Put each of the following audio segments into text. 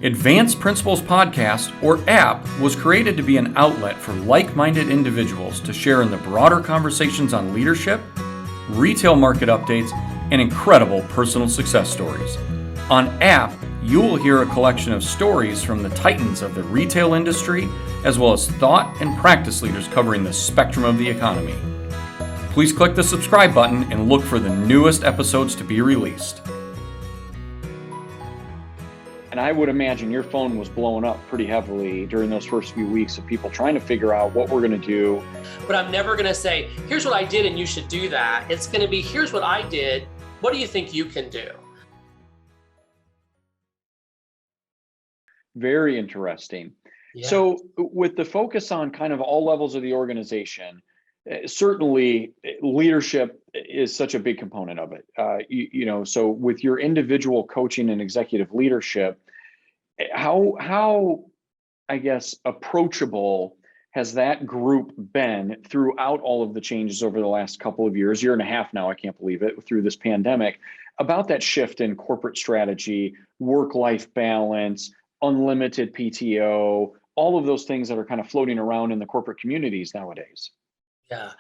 Advanced Principles Podcast, or app, was created to be an outlet for like-minded individuals to share in the broader conversations on leadership, retail market updates, and incredible personal success stories. On app, you will hear a collection of stories from the titans of the retail industry, as well as thought and practice leaders covering the spectrum of the economy. Please click the subscribe button and look for the newest episodes to be released. And I would imagine your phone was blowing up pretty heavily during those first few weeks of people trying to figure out what we're going to do. But I'm never going to say, here's what I did and you should do that. It's going to be, here's what I did. What do you think you can do? Very interesting. Yeah. So with the focus on kind of all levels of the organization, certainly leadership is such a big component of it. So with your individual coaching and executive leadership, how I guess approachable has that group been throughout all of the changes over the last couple of years, year and a half now, I can't believe it, through this pandemic, about that shift in corporate strategy, work-life balance, unlimited PTO, all of those things that are kind of floating around in the corporate communities nowadays? Yeah.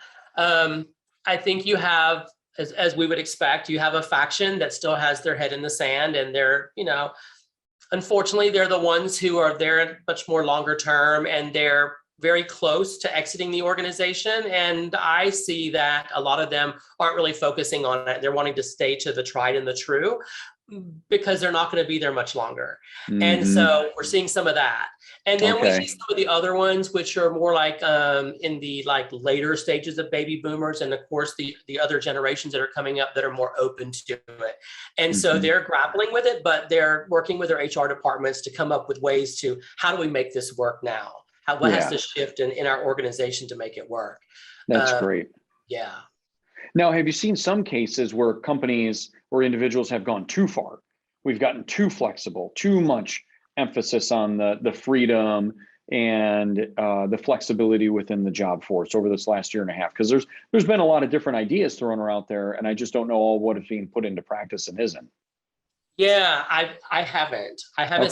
I think you have, as we would expect, you have a faction that still has their head in the sand, and they're, unfortunately, they're the ones who are there much more longer term, and they're very close to exiting the organization. And I see that a lot of them aren't really focusing on it. They're wanting to stay to the tried and the true because they're not going to be there much longer. Mm-hmm. And so we're seeing some of that. And then we see some of the other ones, which are more like in the later stages of baby boomers. And of course, the other generations that are coming up that are more open to it. And so they're grappling with it, but they're working with their HR departments to come up with ways to, how do we make this work now? What has to shift in our organization to make it work? That's great. Yeah. Now, have you seen some cases where companies or individuals have gone too far? We've gotten too flexible, too much emphasis on the freedom and the flexibility within the job force over this last year and a half, because there's been a lot of different ideas thrown around there, and I just don't know all what is being put into practice and isn't. Yeah, I haven't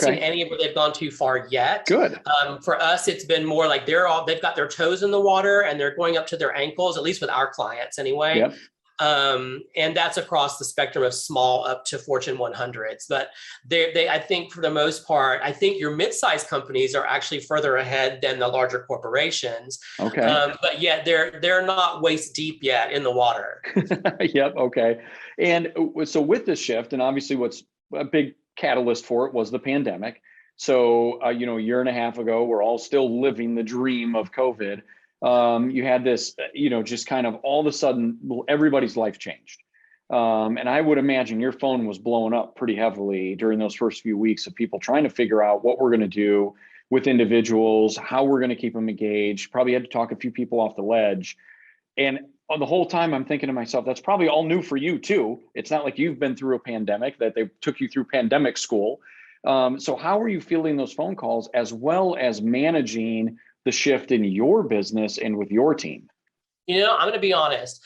seen any of where they've gone too far yet. Good. For us, it's been more like they've got their toes in the water and they're going up to their ankles, at least with our clients anyway. Yep. And that's across the spectrum of small up to Fortune 100s. But they, I think for the most part, I think your mid-sized companies are actually further ahead than the larger corporations. Okay. But yet they're not waist deep yet in the water. Yep. Okay. And so with this shift, and obviously what's a big catalyst for it was the pandemic. So, a year and a half ago, we're all still living the dream of COVID. You had this, just kind of all of a sudden, everybody's life changed. And I would imagine your phone was blowing up pretty heavily during those first few weeks of people trying to figure out what we're going to do with individuals, how we're going to keep them engaged. Probably had to talk a few people off the ledge. And the whole time I'm thinking to myself, that's probably all new for you too. It's not like you've been through a pandemic, that they took you through pandemic school. So how are you fielding those phone calls as well as managing the shift in your business and with your team? I'm going to be honest.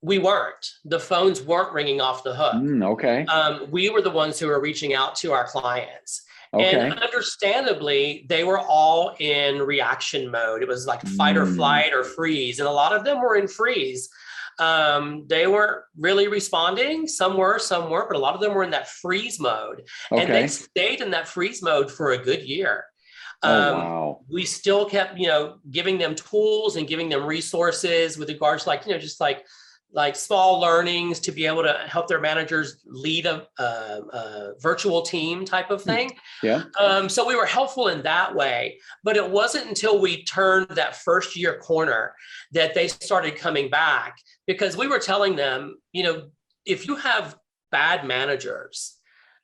We weren't. The phones weren't ringing off the hook. Okay. We were the ones who were reaching out to our clients. Okay. And understandably, they were all in reaction mode. It was like fight or flight or freeze. And a lot of them were in freeze. They weren't really responding. Some were, but a lot of them were in that freeze mode. Okay. And they stayed in that freeze mode for a good year. Wow. We still kept, giving them tools and giving them resources with regards to just like small learnings to be able to help their managers lead a virtual team type of thing. Yeah. So we were helpful in that way, but it wasn't until we turned that first year corner that they started coming back, because we were telling them, if you have bad managers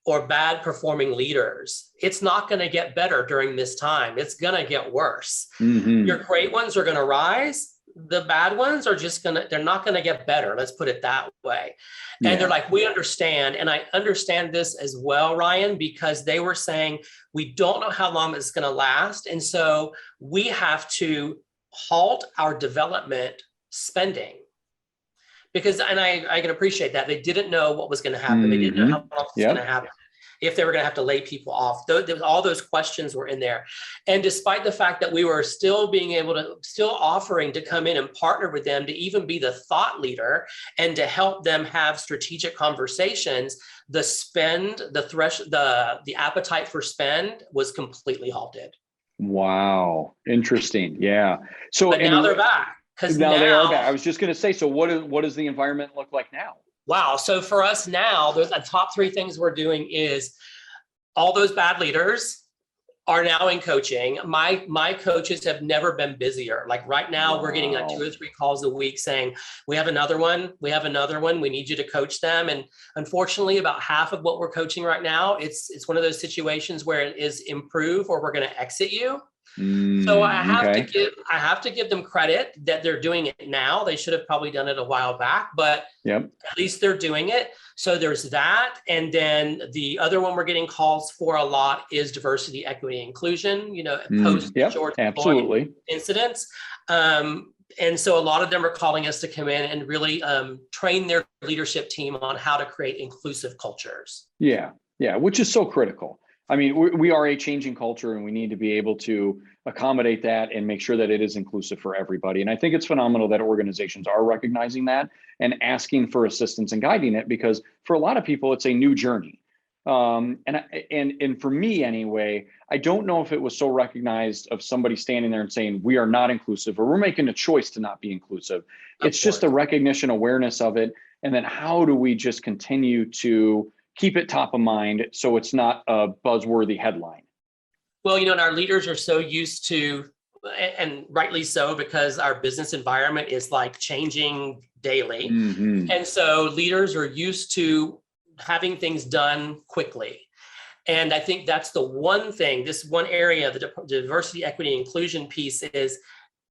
or bad performing leaders, it's not going to get better during this time. It's going to get worse. Mm-hmm. Your great ones are going to rise. The bad ones are they're not going to get better. Let's put it that way. And they're like, we understand. And I understand this as well, Ryan, because they were saying, we don't know how long it's going to last. And so we have to halt our development spending. And I can appreciate that. They didn't know what was going to happen. They didn't know how long it was going to happen. if they were going to have to lay people off. All those questions were in there. And despite the fact that we were still offering to come in and partner with them to even be the thought leader and to help them have strategic conversations, the appetite for spend was completely halted. Wow. Interesting. Yeah. So, But now they're back. Because now they are back. I was just going to say, so what does the environment look like now? Wow. So for us now, the top three things we're doing is all those bad leaders are now in coaching. My coaches have never been busier. Like right now, we're getting like 2 or 3 calls a week saying, we have another one. We need you to coach them. And unfortunately, about half of what we're coaching right now, it's one of those situations where it is improve or we're going to exit you. So I have to give them credit that they're doing it now. They should have probably done it a while back, but at least they're doing it. So there's that. And then the other one we're getting calls for a lot is diversity, equity, inclusion, post George Floyd incidents. And so a lot of them are calling us to come in and really train their leadership team on how to create inclusive cultures. Yeah, which is so critical. I mean, we are a changing culture and we need to be able to accommodate that and make sure that it is inclusive for everybody. And I think it's phenomenal that organizations are recognizing that and asking for assistance and guiding it, because for a lot of people, it's a new journey. And for me anyway, I don't know if it was so recognized of somebody standing there and saying, we are not inclusive, or we're making a choice to not be inclusive. It's just a recognition, awareness of it. And then how do we just continue to keep it top of mind so it's not a buzzworthy headline? Well, and our leaders are so used to, and rightly so, because our business environment is like changing daily. Mm-hmm. And so leaders are used to having things done quickly. And I think that's the one thing, this one area, the diversity, equity, inclusion piece is,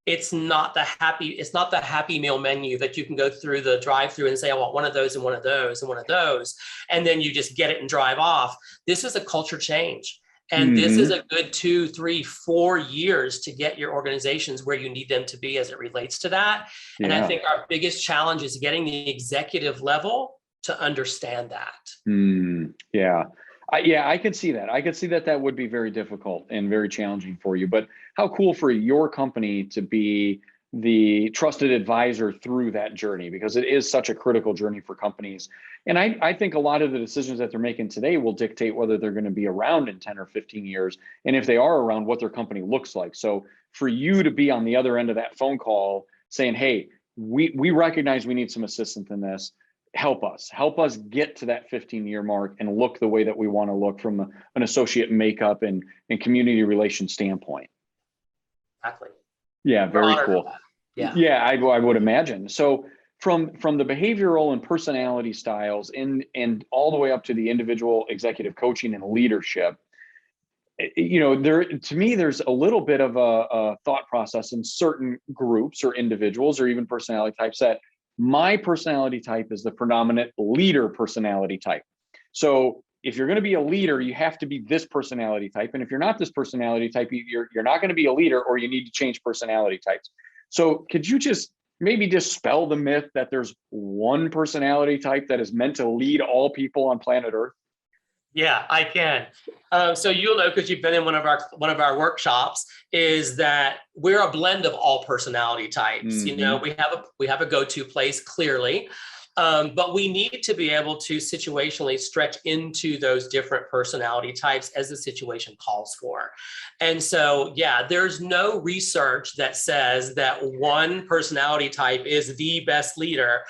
it's not the happy meal menu that you can go through the drive-through and say, I want one of those and one of those and one of those. And then you just get it and drive off. This is a culture change. And this is a good 2, 3, 4 years to get your organizations where you need them to be as it relates to that. Yeah. And I think our biggest challenge is getting the executive level to understand that. Yeah. I can see that. I could see that would be very difficult and very challenging for you. But how cool for your company to be the trusted advisor through that journey, because it is such a critical journey for companies. And I think a lot of the decisions that they're making today will dictate whether they're going to be around in 10 or 15 years. And if they are around, what their company looks like. So for you to be on the other end of that phone call saying, hey, we recognize we need some assistance in this. Help us get to that 15-year mark and look the way that we want to look from an associate makeup and community relations standpoint. Exactly. Yeah, very cool. Yeah, I would imagine. So from the behavioral and personality styles and all the way up to the individual executive coaching and leadership, to me, there's a little bit of a thought process in certain groups or individuals or even personality types that my personality type is the predominant leader personality type. So if you're going to be a leader, you have to be this personality type. And if you're not this personality type, you're not going to be a leader, or you need to change personality types. So could you just maybe dispel the myth that there's one personality type that is meant to lead all people on planet Earth? Yeah, I can. So you'll know, because you've been in one of our workshops, is that we're a blend of all personality types. We have a go-to place clearly, but we need to be able to situationally stretch into those different personality types as the situation calls for. And so, there's no research that says that one personality type is the best leader,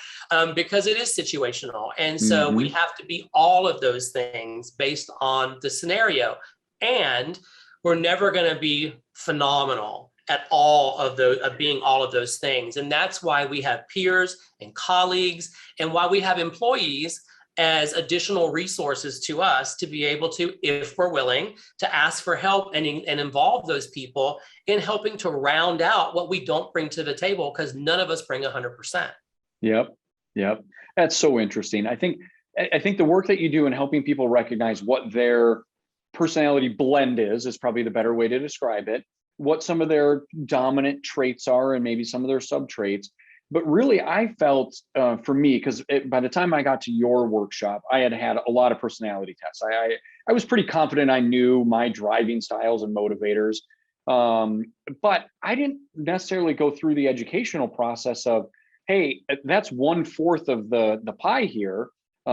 because it is situational. And so we have to be all of those things based on the scenario. And we're never going to be phenomenal at all of being all of those things. And that's why we have peers and colleagues, and why we have employees as additional resources to us to be able to, if we're willing, to ask for help and involve those people in helping to round out what we don't bring to the table, because none of us bring 100%. Yep. That's so interesting. I think the work that you do in helping people recognize what their personality blend is probably the better way to describe it, what some of their dominant traits are and maybe some of their sub traits, But really, I felt for me, because by the time I got to your workshop, I had had a lot of personality tests. I was pretty confident I knew my driving styles and motivators, but I didn't necessarily go through the educational process of, hey, that's 1/4 of the pie here.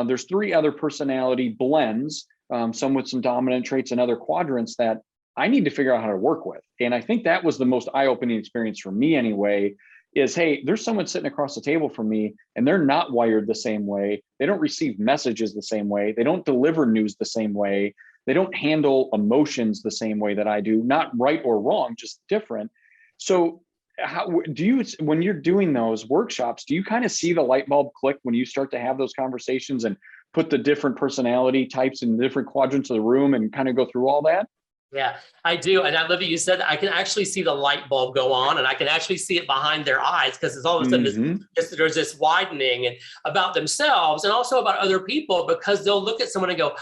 There's 3 other personality blends, some with some dominant traits and other quadrants that I need to figure out how to work with. And I think that was the most eye-opening experience for me anyway, is, hey, there's someone sitting across the table from me and they're not wired the same way. They don't receive messages the same way. They don't deliver news the same way. They don't handle emotions the same way that I do, not right or wrong, just different. So how do you, when you're doing those workshops, do you kind of see the light bulb click when you start to have those conversations and put the different personality types in the different quadrants of the room and kind of go through all that? Yeah, I do. And I love that you said that. I can actually see the light bulb go on, and I can actually see it behind their eyes, because it's all of a sudden there's this widening and about themselves and also about other people, because they'll look at someone and go,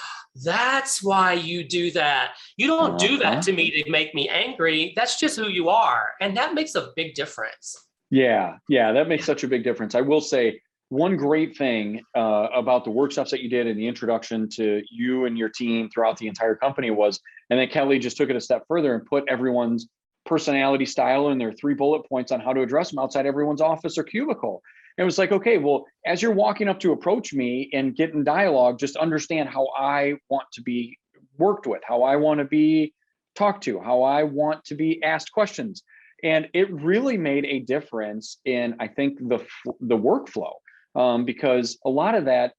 that's why you do that. You don't do that to me to make me angry. That's just who you are. And that makes a big difference. Yeah, that makes such a big difference. I will say one great thing about the workshops that you did and the introduction to you and your team throughout the entire company was, and then Kelly just took it a step further and put everyone's personality style in their 3 bullet points on how to address them outside everyone's office or cubicle. And it was like, okay, well, as you're walking up to approach me and get in dialogue, just understand how I want to be worked with, how I want to be talked to, how I want to be asked questions. And it really made a difference in, I think, the workflow, because a lot of that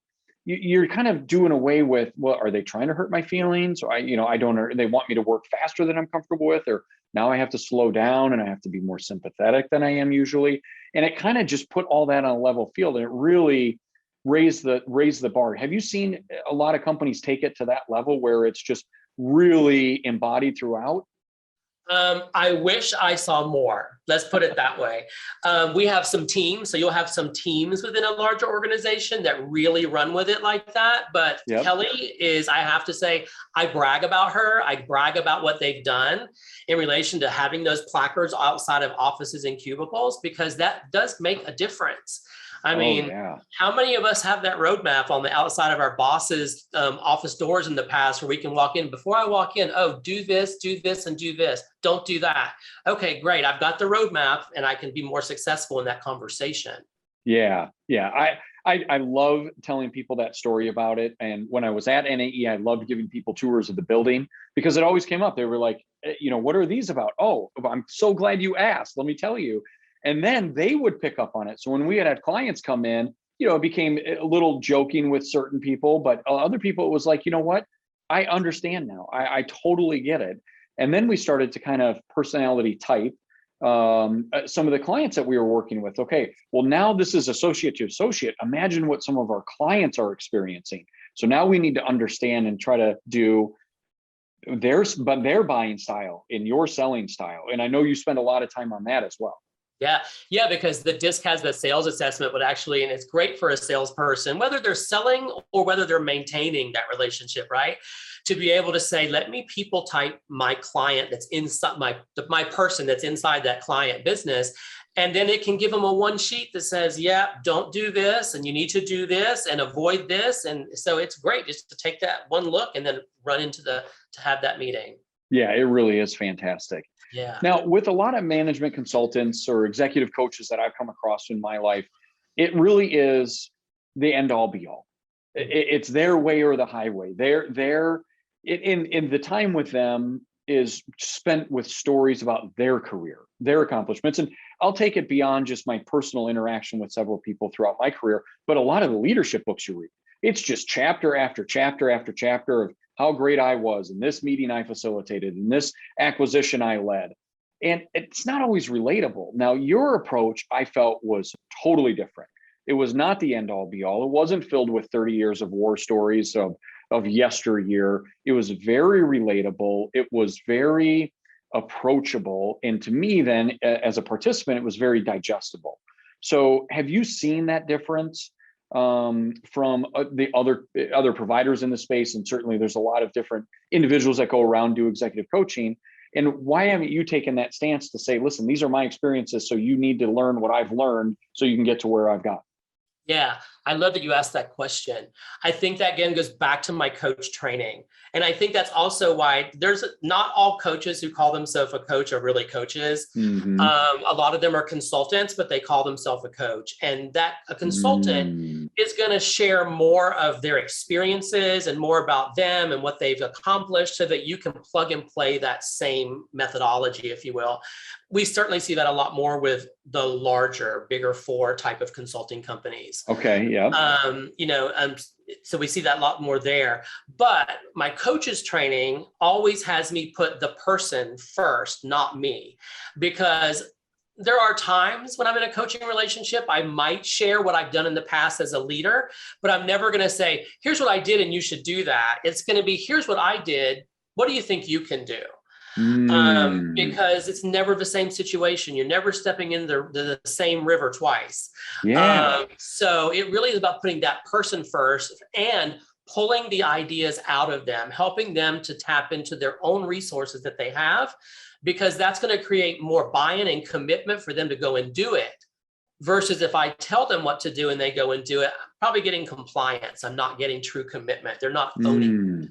you're kind of doing away with, well, are they trying to hurt my feelings? Or I don't, they want me to work faster than I'm comfortable with, or now I have to slow down and I have to be more sympathetic than I am usually. And it kind of just put all that on a level field, and it really raised the bar. Have you seen a lot of companies take it to that level where it's just really embodied throughout? I wish I saw more. Let's put it that way. We have some teams, so you'll have some teams within a larger organization that really run with it like that. But Yep. Kelly is, I have to say, I brag about her. I brag about what they've done in relation to having those placards outside of offices and cubicles, because that does make a difference. I mean, yeah. How many of us have that roadmap on the outside of our boss's office doors in the past, where we can walk in, before I walk in, oh, do this, and do this. Don't do that. Okay, great. I've got the roadmap and I can be more successful in that conversation. Yeah. I love telling people that story about it. And when I was at NAE, I loved giving people tours of the building, because it always came up. They were like, what are these about? Oh, I'm so glad you asked. Let me tell you. And then they would pick up on it. So when we had clients come in, it became a little joking with certain people, but other people, it was like, you know what? I understand now. I totally get it. And then we started to kind of personality type some of the clients that we were working with. Okay, well, now this is associate to associate. Imagine what some of our clients are experiencing. So now we need to understand and try to do their buying style in your selling style. And I know you spend a lot of time on that as well. Yeah, because the DISC has the sales assessment, but actually, and it's great for a salesperson, whether they're selling or whether they're maintaining that relationship, right? To be able to say, let me people type my client that's inside my person that's inside that client business. And then it can give them a one sheet that says, yeah, don't do this, and you need to do this and avoid this. And so it's great just to take that one look and then run into to have that meeting. Yeah, it really is fantastic. Yeah. Now, with a lot of management consultants or executive coaches that I've come across in my life, it really is the end all be all. It's their way or the highway. In the time with them is spent with stories about their career, their accomplishments. And I'll take it beyond just my personal interaction with several people throughout my career, but a lot of the leadership books you read, it's just chapter after chapter after chapter of how great I was in this meeting I facilitated, in this acquisition I led. And it's not always relatable. Now, your approach, I felt, was totally different. It was not the end all be all. It wasn't filled with 30 years of war stories of yesteryear. It was very relatable. It was very approachable. And to me, then, as a participant, it was very digestible. So have you seen that difference from the other providers in the space? And certainly there's a lot of different individuals that go around, do executive coaching. And why haven't you taken that stance to say, listen, these are my experiences, so you need to learn what I've learned so you can get to where I've got? Yeah, I love that you asked that question. I think that again goes back to my coach training. And I think that's also why there's not all coaches who call themselves a coach are really coaches. Mm-hmm. A lot of them are consultants, but they call themselves a coach. And that a consultant is going to share more of their experiences and more about them and what they've accomplished so that you can plug and play that same methodology, if you will. We certainly see that a lot more with the larger, bigger four type of consulting companies. Okay. Yeah. So we see that a lot more there. But my coach's training always has me put the person first, not me, because there are times when I'm in a coaching relationship, I might share what I've done in the past as a leader, but I'm never going to say, here's what I did and you should do that. It's going to be, here's what I did. What do you think you can do? Because it's never the same situation. You're never stepping in the same river twice. Yeah. So it really is about putting that person first and pulling the ideas out of them, helping them to tap into their own resources that they have, because that's going to create more buy-in and commitment for them to go and do it. Versus if I tell them what to do and they go and do it, I'm probably getting compliance. I'm not getting true commitment. They're not owning.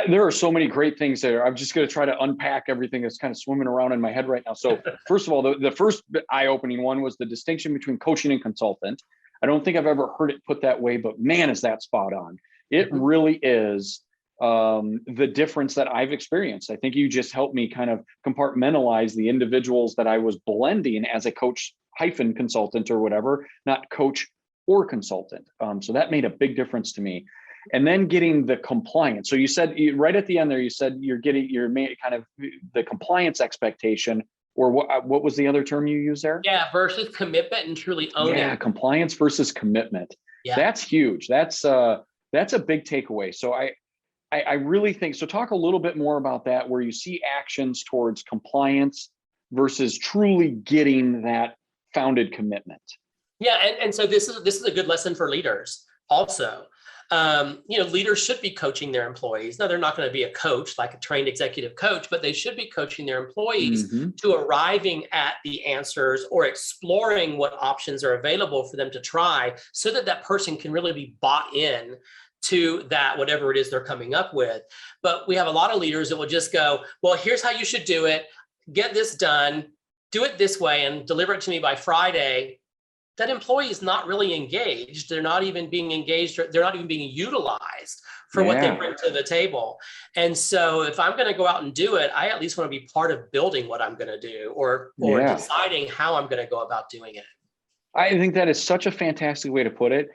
There are so many great things there. I'm just going to try to unpack everything that's kind of swimming around in my head right now. So first of all, the first eye-opening one was the distinction between coaching and consultant. I don't think I've ever heard it put that way, but man, is that spot on. It really is the difference that I've experienced. I think you just helped me kind of compartmentalize the individuals that I was blending as a coach hyphen consultant or whatever, not coach or consultant. So that made a big difference to me. And then getting the compliance. So you said right at the end there, you said you're kind of the compliance expectation, or what was the other term you used there? Yeah, versus commitment and truly owning. Yeah, compliance versus commitment. Yeah. That's huge. That's a big takeaway. So I really think, so talk a little bit more about that, where you see actions towards compliance versus truly getting that founded commitment. Yeah, and so this is a good lesson for leaders also. Leaders should be coaching their employees. Now, they're not going to be a coach, like a trained executive coach, but they should be coaching their employees to arriving at the answers or exploring what options are available for them to try, so that that person can really be bought in to that, whatever it is they're coming up with. But we have a lot of leaders that will just go, well, here's how you should do it. Get this done, do it this way, and deliver it to me by Friday. That employee is not really engaged. They're not even being engaged. They're not even being utilized for what they bring to the table. And so if I'm going to go out and do it, I at least want to be part of building what I'm going to do or deciding how I'm going to go about doing it. I think that is such a fantastic way to put it.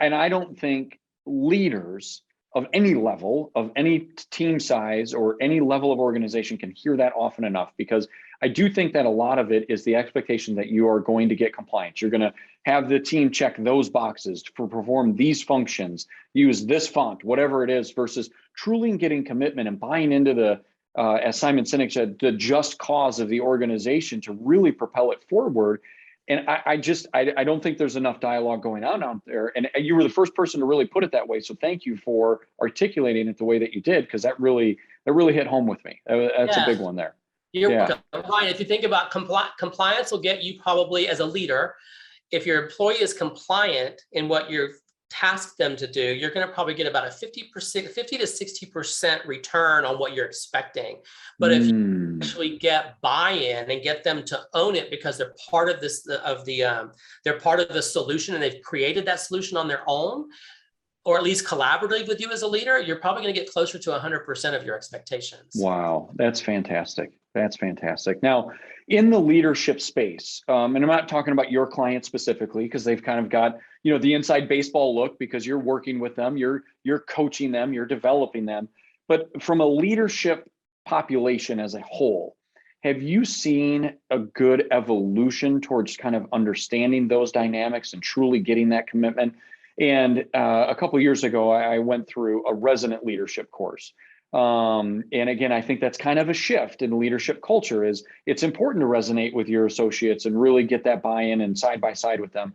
And I don't think leaders of any level, of any team size or any level of organization can hear that often enough, because I do think that a lot of it is the expectation that you are going to get compliance. You're going to have the team check those boxes to perform these functions, use this font, whatever it is, versus truly getting commitment and buying into the, as Simon Sinek said, the just cause of the organization to really propel it forward. And I don't think there's enough dialogue going on out there. And you were the first person to really put it that way. So thank you for articulating it the way that you did, because that really hit home with me. That's a big one there. You're welcome. Ryan, if you think about compliance will get you probably as a leader, if your employee is compliant in what you've tasked them to do, you're going to probably get about a 50 to 60% return on what you're expecting. But if you actually get buy-in and get them to own it because they're part of they're part of the solution and they've created that solution on their own, or at least collaboratively with you as a leader, you're probably going to get closer to 100% of your expectations. Wow, that's fantastic. That's fantastic. Now, in the leadership space, and I'm not talking about your clients specifically, because they've kind of got, the inside baseball look, because you're working with them, you're coaching them, you're developing them. But from a leadership population as a whole, have you seen a good evolution towards kind of understanding those dynamics and truly getting that commitment? And a couple of years ago, I went through a resident leadership course. And again, I think that's kind of a shift in leadership culture. Is it's important to resonate with your associates and really get that buy-in and side by side with them.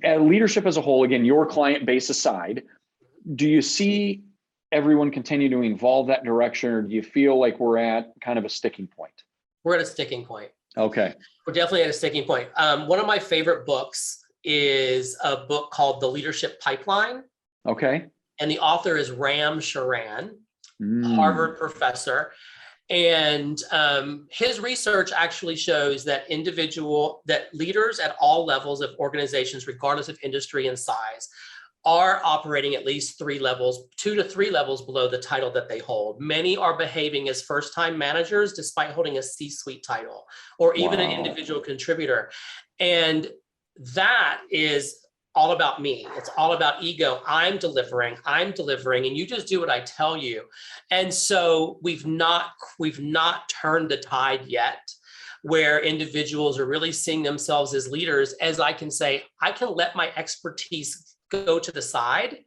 Leadership as a whole, again, your client base aside, do you see everyone continue to evolve that direction, or do you feel like we're at kind of a sticking point? We're at a sticking point. Okay. We're definitely at a sticking point. One of my favorite books is a book called The Leadership Pipeline. Okay. And the author is Ram Charan, Harvard professor. And his research actually shows that leaders at all levels of organizations, regardless of industry and size, are operating at least 2 to 3 levels below the title that they hold. Many are behaving as first-time managers despite holding a C-suite title, or even an individual contributor. And that is all about me. It's all about ego. I'm delivering, and you just do what I tell you. And so we've not turned the tide yet, where individuals are really seeing themselves as leaders. As I can say, I can let my expertise go to the side.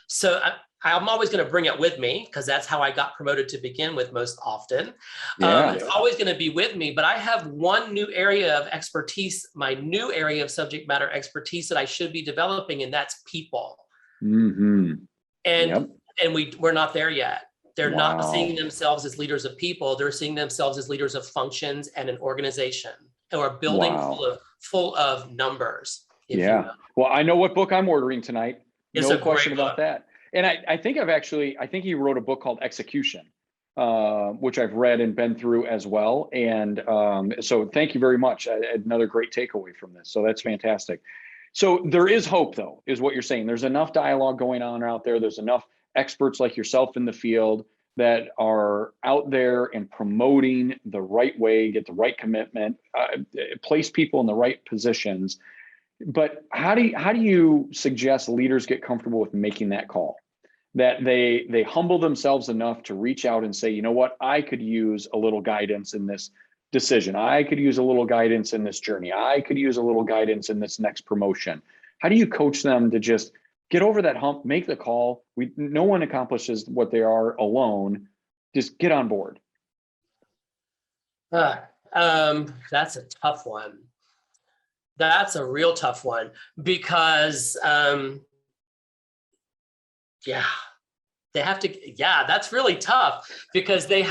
So I'm always going to bring it with me, because that's how I got promoted to begin with most often. It's always going to be with me, but I have one new area of expertise, my new area of subject matter expertise that I should be developing, and that's people. And we're not there yet. They're not seeing themselves as leaders of people. They're seeing themselves as leaders of functions and an organization, or a building full of numbers. Well, I know what book I'm ordering tonight. It's no question about that. And I think he wrote a book called Execution, which I've read and been through as well. And so thank you very much. Another great takeaway from this. So that's fantastic. So there is hope, though, is what you're saying. There's enough dialogue going on out there. There's enough experts like yourself in the field that are out there and promoting the right way, get the right commitment, place people in the right positions. But how do you suggest leaders get comfortable with making that call? That they humble themselves enough to reach out and say, you know what, I could use a little guidance in this decision. I could use a little guidance in this journey. I could use a little guidance in this next promotion. How do you coach them to just get over that hump, make the call? No one accomplishes what they are alone. Just get on board. That's a tough one. That's a real tough one, because that's really tough, because they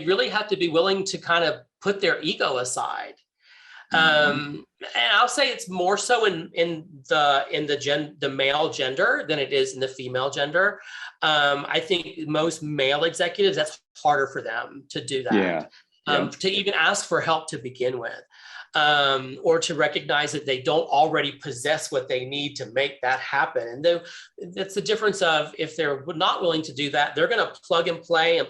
really have to be willing to kind of put their ego aside. And I'll say it's more so in the male gender than it is in the female gender. I think most male executives, that's harder for them to do that. To even ask for help to begin with. Or to recognize that they don't already possess what they need to make that happen. And that's the difference of, if they're not willing to do that, they're going to plug and play, and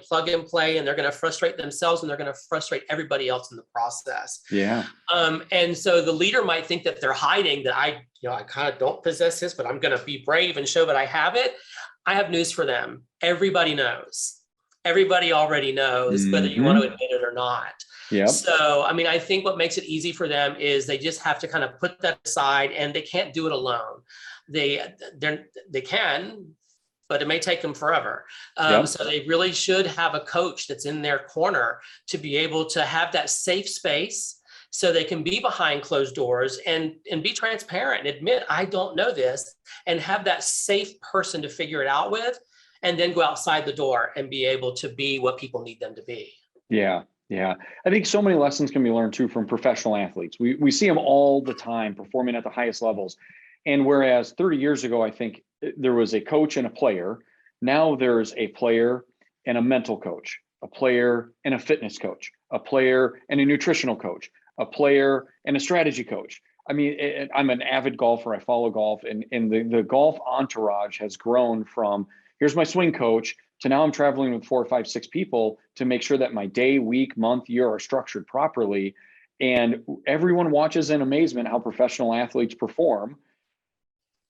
they're going to frustrate themselves, and they're going to frustrate everybody else in the process. And so the leader might think that they're hiding, that I kind of don't possess this, but I'm going to be brave and show that I have it. I have news for them. Everybody knows. Everybody already knows, whether you want to admit it or not. So, I think what makes it easy for them is they just have to kind of put that aside, and they can't do it alone. They can, but it may take them forever. So they really should have a coach that's in their corner to be able to have that safe space, so they can be behind closed doors and be transparent and admit, I don't know this, and have that safe person to figure it out with, and then go outside the door and be able to be what people need them to be. I think so many lessons can be learned too from professional athletes. We see them all the time performing at the highest levels. And whereas 30 years ago, I think there was a coach and a player, now there's a player and a mental coach, a player and a fitness coach, a player and a nutritional coach, a player and a strategy coach. I'm an avid golfer. I follow golf, and the golf entourage has grown from, here's my swing coach, to now I'm traveling with 4 or 5, 6 people to make sure that my day, week, month, year are structured properly. And everyone watches in amazement how professional athletes perform.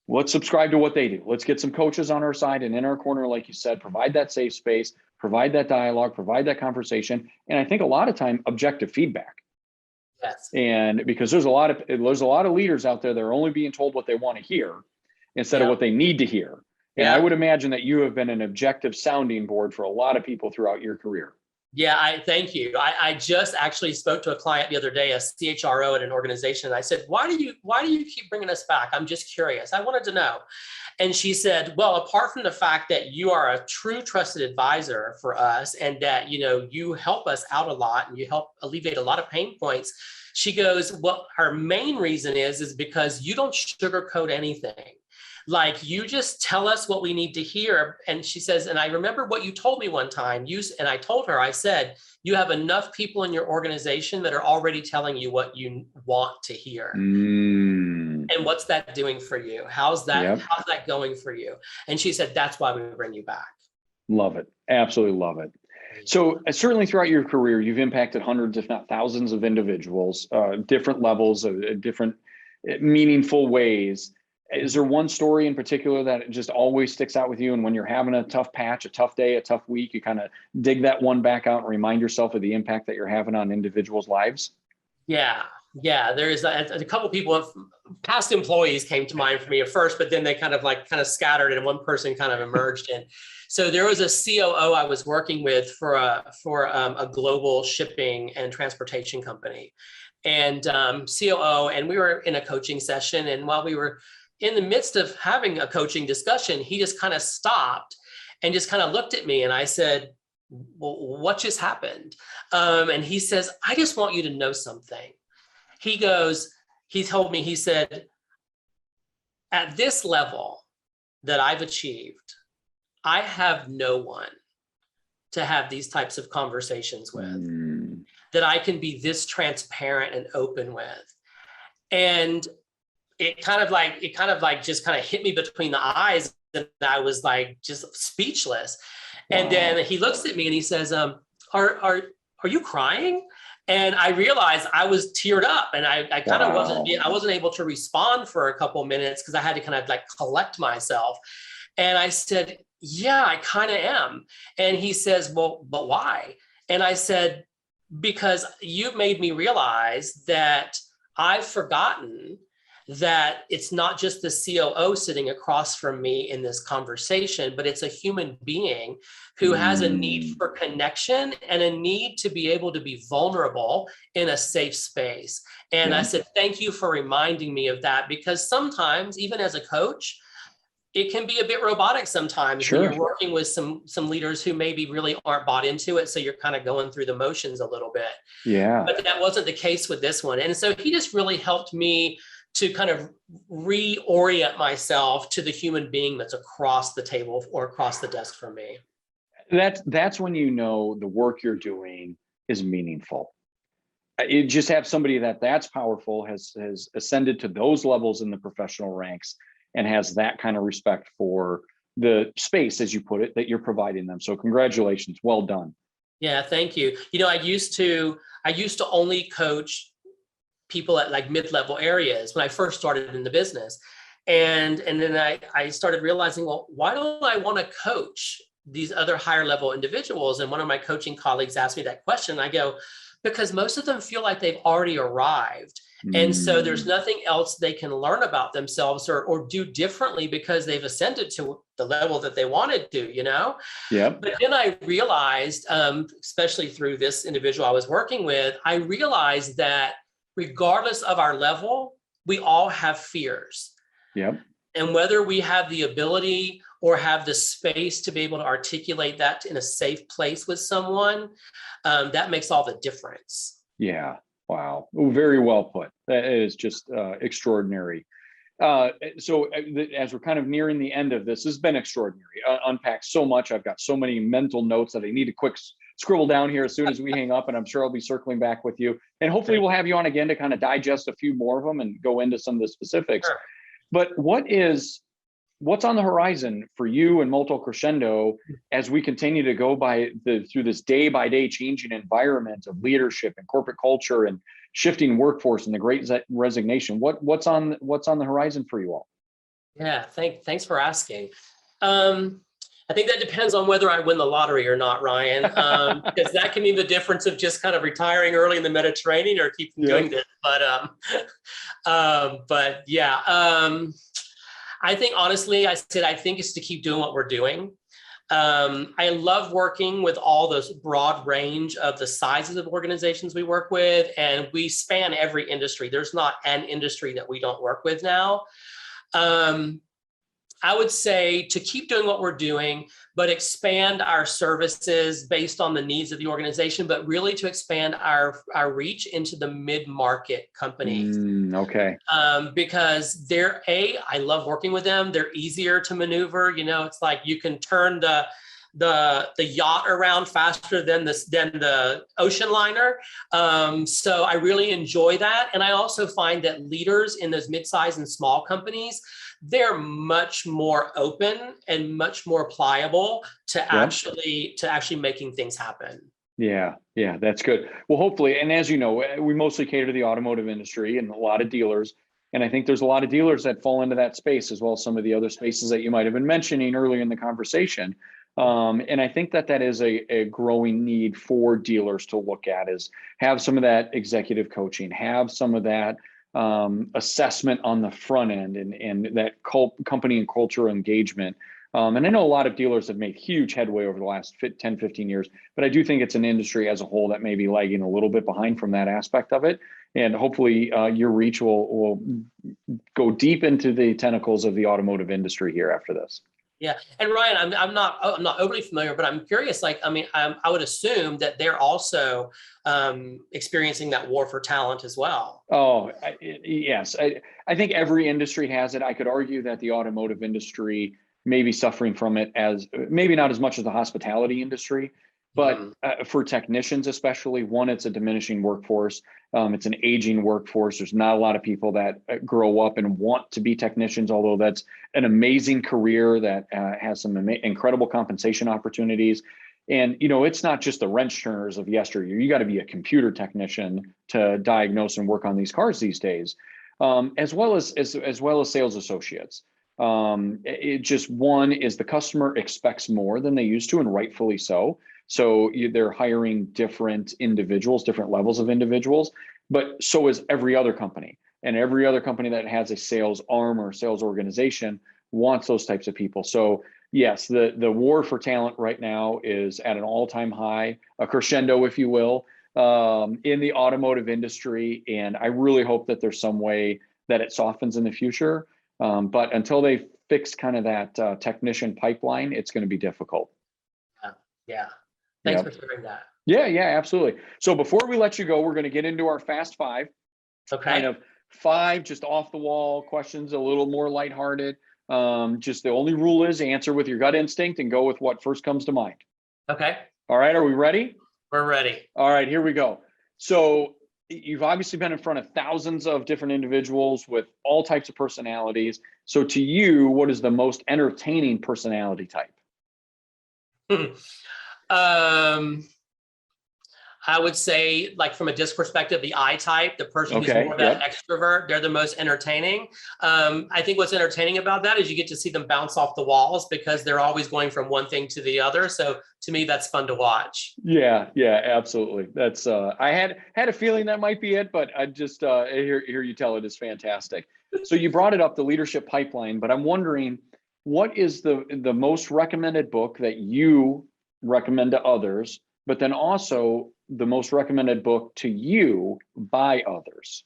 Let's subscribe to what they do. Let's get some coaches on our side and in our corner, like you said, provide that safe space, provide that dialogue, provide that conversation. And I think a lot of time, objective feedback. And because there's a lot of leaders out there that are only being told what they want to hear instead of what they need to hear. And I would imagine that you have been an objective sounding board for a lot of people throughout your career. Thank you. I just actually spoke to a client the other day, a CHRO at an organization. And I said, why do you keep bringing us back? I'm just curious. I wanted to know. And she said, well, apart from the fact that you are a true trusted advisor for us and that, you help us out a lot and you help alleviate a lot of pain points. She goes, well, her main reason is because you don't sugarcoat anything. Like, you just tell us what we need to hear. And she says, and I remember what you told me one time, and I told her, I said, you have enough people in your organization that are already telling you what you want to hear. And what's that doing for you? How's that going for you? And she said, that's why we bring you back. Love it. Absolutely love it. So certainly throughout your career, you've impacted hundreds, if not thousands of individuals, different levels, different meaningful ways. Is there one story in particular that just always sticks out with you? And when you're having a tough patch, a tough day, a tough week, you kind of dig that one back out and remind yourself of the impact that you're having on individuals' lives? Yeah. There's a couple people, past employees came to mind for me at first, but then they kind of scattered and one person kind of emerged. And so there was a COO I was working with for a global shipping and transportation company, and COO, and we were in a coaching session. And while we were in the midst of having a coaching discussion, he just kind of stopped and just kind of looked at me. And I said, well, what just happened? And he says, I just want you to know something. He told me, he said, at this level that I've achieved, I have no one to have these types of conversations with, that I can be this transparent and open with. And it kind of just hit me between the eyes, and I was like, just speechless. Wow. And then he looks at me and he says, are you crying? And I realized I was teared up, and I kind of wasn't able to respond for a couple of minutes because I had to kind of collect myself. And I said, yeah, I kind of am. And he says, well, but why? And I said, because you've made me realize that I've forgotten that it's not just the COO sitting across from me in this conversation, but it's a human being who has a need for connection and a need to be able to be vulnerable in a safe space. And I said, thank you for reminding me of that, because sometimes, even as a coach, it can be a bit robotic sometimes when you're working with some leaders who maybe really aren't bought into it. So you're kind of going through the motions a little bit. Yeah. But that wasn't the case with this one. And so he just really helped me to kind of reorient myself to the human being that's across the table or across the desk from me. That's when you know the work you're doing is meaningful. You just have somebody that's powerful, has ascended to those levels in the professional ranks, and has that kind of respect for the space, as you put it, that you're providing them. So congratulations, well done. Yeah, thank you. I used to only coach people at mid-level areas when I first started in the business. And then I started realizing, well, why don't I want to coach these other higher level individuals? And one of my coaching colleagues asked me that question. I go, because most of them feel like they've already arrived. And so there's nothing else they can learn about themselves or do differently because they've ascended to the level that they wanted to, Yeah. But then I realized, especially through this individual I was working with, I realized that regardless of our level, we all have fears. Yep. And whether we have the ability or have the space to be able to articulate that in a safe place with someone, that makes all the difference. Yeah. Wow. Very well put. That is just extraordinary. So as we're kind of nearing the end of this has been extraordinary. Unpacked so much. I've got so many mental notes that I need to quick scribble down here as soon as we hang up, and I'm sure I'll be circling back with you. And hopefully we'll have you on again to kind of digest a few more of them and go into some of the specifics. Sure. But what's on the horizon for you and Molto Crescendo as we continue to go through this day by day changing environment of leadership and corporate culture and shifting workforce and the great resignation? What's on the horizon for you all? Yeah, thanks for asking. I think that depends on whether I win the lottery or not, Ryan, because that can mean the difference of just kind of retiring early in the Mediterranean or keeping doing this. But yeah, I think honestly, I think it's to keep doing what we're doing. I love working with all those broad range of the sizes of organizations we work with, and we span every industry. There's not an industry that we don't work with now. I would say to keep doing what we're doing, but expand our services based on the needs of the organization, but really to expand our reach into the mid-market companies. Okay. Because I love working with them. They're easier to maneuver. It's like you can turn the yacht around faster than the ocean liner. So I really enjoy that. And I also find that leaders in those mid-sized and small companies, they're much more open and much more pliable to actually making things happen. Yeah, that's good. Well, hopefully, and as you know, we mostly cater to the automotive industry and a lot of dealers. And I think there's a lot of dealers that fall into that space as well as some of the other spaces that you might have been mentioning earlier in the conversation. And I think that is a growing need for dealers to look at, is have some of that executive coaching, have some of that assessment on the front end, and that company and culture engagement. And I know a lot of dealers have made huge headway over the last 10, 15 years, but I do think it's an industry as a whole that may be lagging a little bit behind from that aspect of it. And hopefully your reach will go deep into the tentacles of the automotive industry here after this. Yeah. And Ryan, I'm not overly familiar, but I'm curious, I would assume that they're also experiencing that war for talent as well. Oh, yes. I think every industry has it. I could argue that the automotive industry may be suffering from it, as maybe not as much as the hospitality industry, but for technicians, especially, one, it's a diminishing workforce. It's an aging workforce. There's not a lot of people that grow up and want to be technicians, although that's an amazing career that has some incredible compensation opportunities. And, it's not just the wrench turners of yesteryear. You got to be a computer technician to diagnose and work on these cars these days, as well as sales associates. It just, one is the customer expects more than they used to, and rightfully so. So they're hiring different individuals, different levels of individuals, but so is every other company. And every other company that has a sales arm or sales organization wants those types of people. So yes, the war for talent right now is at an all-time high, a crescendo, if you will, in the automotive industry. And I really hope that there's some way that it softens in the future. But until they fix kind of that technician pipeline, it's going to be difficult. Yeah. Thanks for sharing that. Yeah, absolutely. So before we let you go, we're going to get into our fast five. Okay. Kind of 5 just off the wall questions, a little more lighthearted. Just the only rule is answer with your gut instinct and go with what first comes to mind. Okay. All right. Are we ready? We're ready. All right, here we go. So you've obviously been in front of thousands of different individuals with all types of personalities. So to you, what is the most entertaining personality type? I would say, like, from a disc perspective, the I type, the person who's more of that extrovert, they're the most entertaining. I think what's entertaining about that is you get to see them bounce off the walls because they're always going from one thing to the other. So to me, that's fun to watch. Yeah, absolutely. That's I had a feeling that might be it, but I just hear you tell it is fantastic. So you brought it up, the leadership pipeline, but I'm wondering, what is the most recommended book that you recommend to others, but then also the most recommended book to you by others?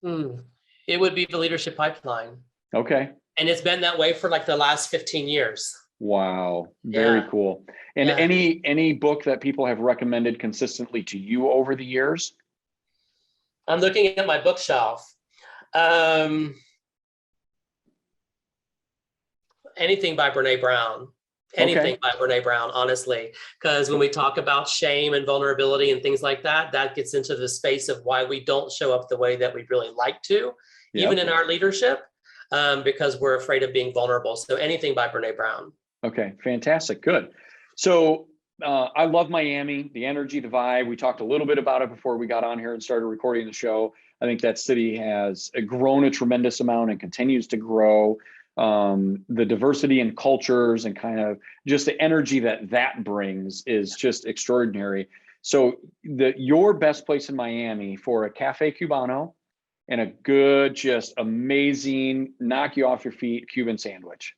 It would be the leadership pipeline. Okay. And it's been that way for like the last 15 years. Wow. Very cool. And any book that people have recommended consistently to you over the years? I'm looking at my bookshelf. Anything by Brene Brown. By Brene Brown, honestly, because when we talk about shame and vulnerability and things like that, that gets into the space of why we don't show up the way that we'd really like to, even in our leadership, because we're afraid of being vulnerable. So anything by Brene Brown. Okay, fantastic. Good. So I love Miami, the energy, the vibe. We talked a little bit about it before we got on here and started recording the show. I think that city has grown a tremendous amount and continues to grow. The diversity in cultures and kind of just the energy that brings is just extraordinary. So your best place in Miami for a Cafe Cubano and a good, just amazing, knock you off your feet Cuban sandwich.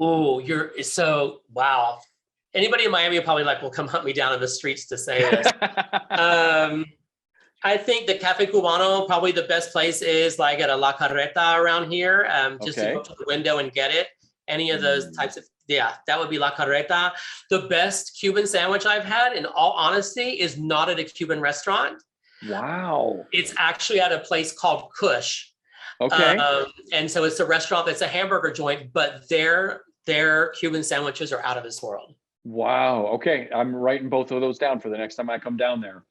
Oh, wow. Anybody in Miami will probably will come hunt me down in the streets to say this. I think the Cafe Cubano, probably the best place is like at a La Carreta around here, just to go Okay. to the window and get it. Any of those types of, yeah, that would be La Carreta. The best Cuban sandwich I've had, in all honesty, is not at a Cuban restaurant. Wow. It's actually at a place called Kush. Okay. And so it's a restaurant that's a hamburger joint, but their Cuban sandwiches are out of this world. Wow. Okay. I'm writing both of those down for the next time I come down there.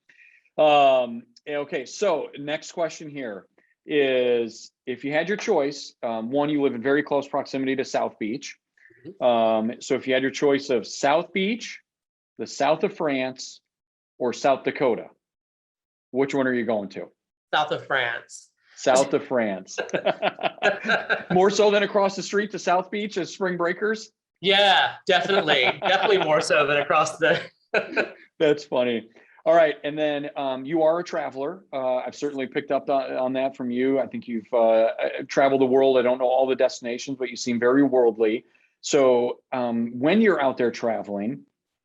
Okay. So next question here is, if you had your choice, one, you live in very close proximity to South Beach. So if you had your choice of South Beach, the south of France, or South Dakota, which one are you going to? South of France. South of France. More so than across the street to South Beach as spring breakers? Yeah, definitely. Definitely more so than across the. That's funny. All right. And then you are a traveler. I've certainly picked up on that from you. I think you've traveled the world. I don't know all the destinations, but you seem very worldly. So when you're out there traveling,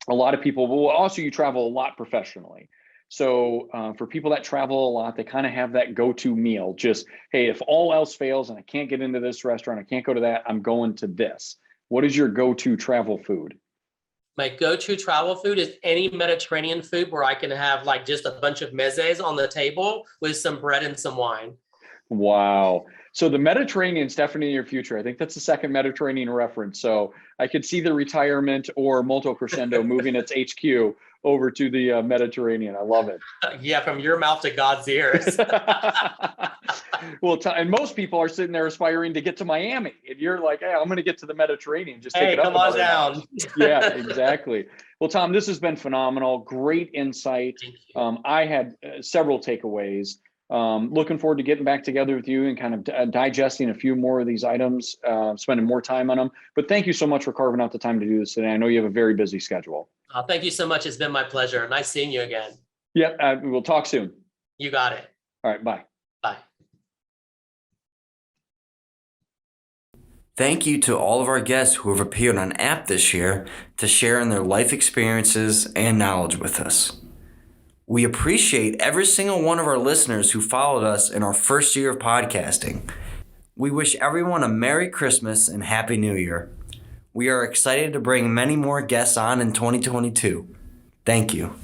a lot of people, well, also you travel a lot professionally. So for people that travel a lot, they kind of have that go-to meal. Just, hey, if all else fails and I can't get into this restaurant, I can't go to that, I'm going to this. What is your go-to travel food? My go-to travel food is any Mediterranean food where I can have like just a bunch of mezes on the table with some bread and some wine. Wow. So the Mediterranean is definitely in your future. I think that's the second Mediterranean reference. So I could see the retirement or Molto Crescendo moving its HQ over to the Mediterranean. I love it. Yeah, from your mouth to God's ears. Well, and most people are sitting there aspiring to get to Miami, and you're like, "Hey, I'm going to get to the Mediterranean. Just take Hey, it up come on another down. notch." Yeah, exactly. Well, Thom, this has been phenomenal. Great insight. Thank you. I had several takeaways. Looking forward to getting back together with you and kind of digesting a few more of these items, spending more time on them. But thank you so much for carving out the time to do this today. I know you have a very busy schedule. Thank you so much. It's been my pleasure. Nice seeing you again. Yeah, we'll talk soon. You got it. All right, bye. Bye. Thank you to all of our guests who have appeared on app this year to share in their life experiences and knowledge with us. We appreciate every single one of our listeners who followed us in our first year of podcasting. We wish everyone a Merry Christmas and Happy New Year. We are excited to bring many more guests on in 2022. Thank you.